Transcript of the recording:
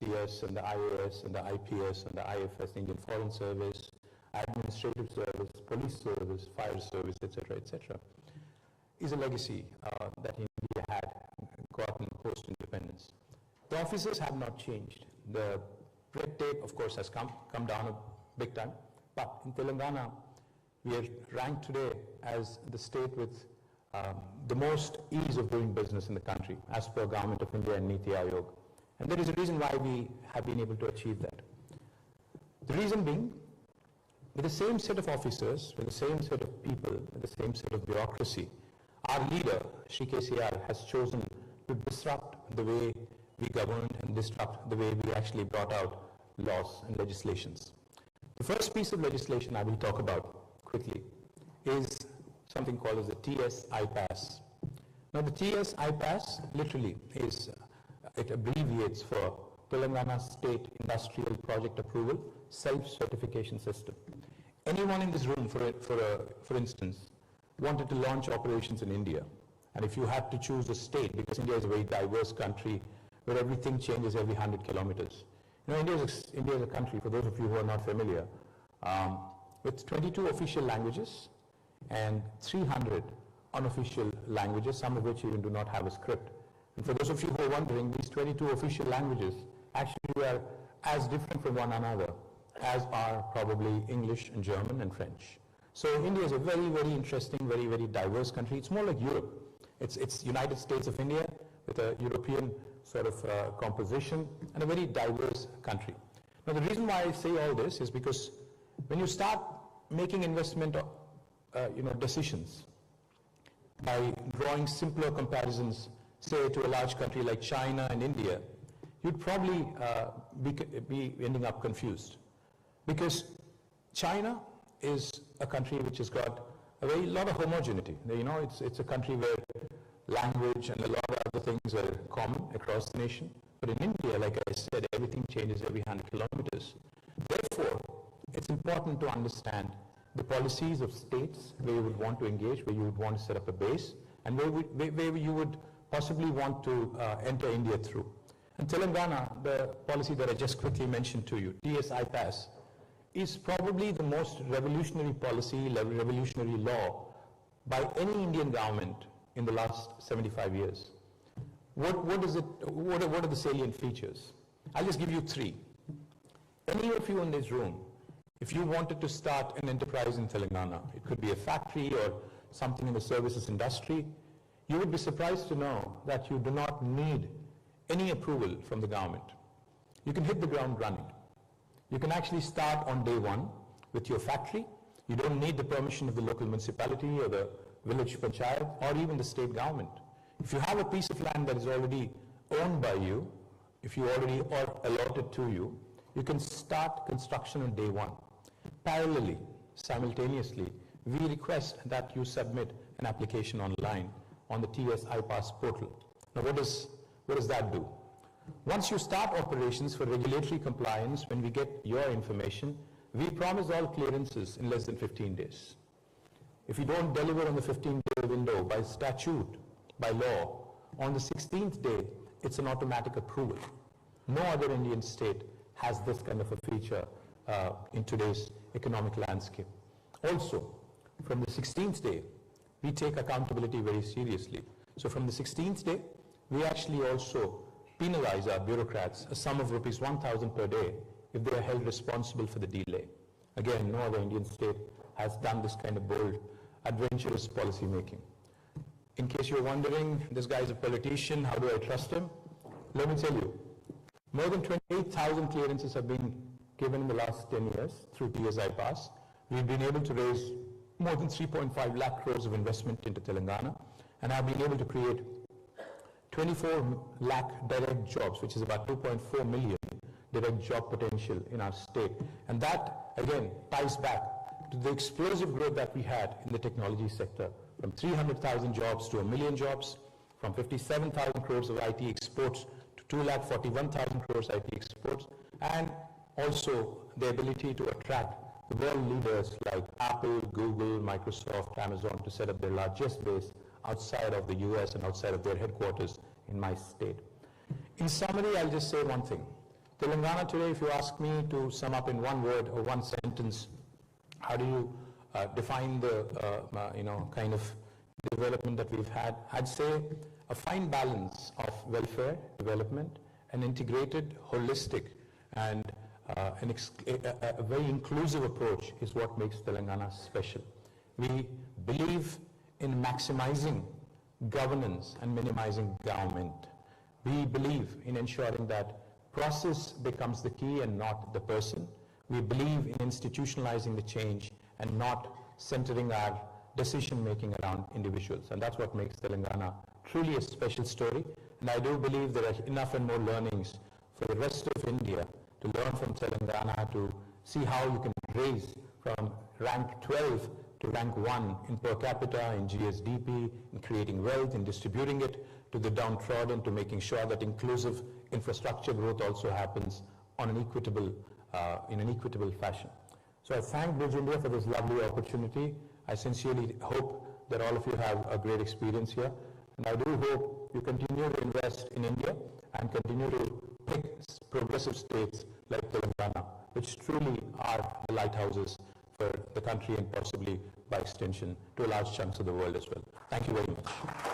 TS and the IAS and the IPS and the IFS, Indian Foreign Service, administrative service, police service, fire service, etc., is a legacy that India had gotten post-independence. The officers have not changed. The red tape, of course, has come down a big time, but in Telangana, we are ranked today as the state with the most ease of doing business in the country, as per Government of India and Niti Aayog. And there is a reason why we have been able to achieve that. The reason being, with the same set of officers, with the same set of people, with the same set of bureaucracy, our leader, Shri KTR, has chosen to disrupt the way we governed and disrupt the way we actually brought out laws and legislations. The first piece of legislation I will talk about quickly is something called as the TS-iPASS. Now the TS-iPASS literally is, it abbreviates for Telangana State Industrial Project Approval Self-Certification System. Anyone in this room, for instance, wanted to launch operations in India, and if you had to choose a state, because India is a very diverse country where everything changes every 100 kilometers. You know, India is a country, for those of you who are not familiar, with 22 official languages and 300 unofficial languages, some of which even do not have a script. And for those of you who are wondering, these 22 official languages actually are as different from one another as are probably English and German and French. So India is a very, very interesting, very, very diverse country. It's more like Europe. It's United States of India with a European sort of composition and a very diverse country. Now the reason why I say all this is because when you start making investment decisions by drawing simpler comparisons, say to a large country like China and India, you'd probably be ending up confused. Because China is a country which has got a very lot of homogeneity. You know, it's a country where language and a lot of other things are common across the nation. But in India, like I said, everything changes every 100 kilometers. Therefore, it's important to understand the policies of states where you would want to engage, where you would want to set up a base, and where you would possibly want to enter India through. And Telangana, the policy that I just quickly mentioned to you, TS-iPASS, is probably the most revolutionary policy, revolutionary law by any Indian government in the last 75 years. What are the salient features? I'll just give you three. Any of you in this room, if you wanted to start an enterprise in Telangana, it could be a factory or something in the services industry, you would be surprised to know that you do not need any approval from the government. You can hit the ground running. You can actually start on day one with your factory. You don't need the permission of the local municipality or the village panchayat or even the state government. If you have a piece of land that is already owned by you, if you already are allotted to you, you can start construction on day one. Parallelly, simultaneously, we request that you submit an application online on the TS-iPASS portal. Now what does that do? Once you start operations for regulatory compliance, when we get your information, we promise all clearances in less than 15 days. If you don't deliver on the 15-day window by statute, by law, on the 16th day, it's an automatic approval. No other Indian state has this kind of a feature in today's economic landscape. Also, from the 16th day, we take accountability very seriously. So from the 16th day, we actually also penalize our bureaucrats a sum of rupees 1,000 per day if they are held responsible for the delay. Again, no other Indian state has done this kind of bold, adventurous policy making. In case you're wondering, this guy is a politician, how do I trust him? Let me tell you, more than 28,000 clearances have been given in the last 10 years through TS-iPASS. We've been able to raise more than 3.5 lakh crores of investment into Telangana and have been able to create 24 lakh direct jobs, which is about 2.4 million direct job potential in our state. And that, again, ties back to the explosive growth that we had in the technology sector, from 300,000 jobs to 1 million jobs, from 57,000 crores of IT exports to 2,41,000 crores IT exports, and also the ability to attract the world leaders like Apple, Google, Microsoft, Amazon to set up their largest base outside of the US and outside of their headquarters in my state. In summary, I'll just say one thing. Telangana today, if you ask me to sum up in one word or one sentence, how do you define the kind of development that we've had? I'd say a fine balance of welfare, development, an integrated, holistic, and a very inclusive approach is what makes Telangana special. We believe in maximizing governance and minimizing government. We believe in ensuring that process becomes the key and not the person. We believe in institutionalizing the change and not centering our decision-making around individuals. And that's what makes Telangana truly a special story. And I do believe there are enough and more learnings for the rest of India to learn from Telangana, to see how you can raise from rank 12 to rank 1 in per capita, in GSDP, in creating wealth, in distributing it to the downtrodden, to making sure that inclusive infrastructure growth also happens on an equitable, in an equitable fashion. So I thank Bridge India for this lovely opportunity. I sincerely hope that all of you have a great experience here. And I do hope you continue to invest in India and continue to pick progressive states like Telangana, which truly are the lighthouses for the country and possibly by extension to large chunks of the world as well. Thank you very much.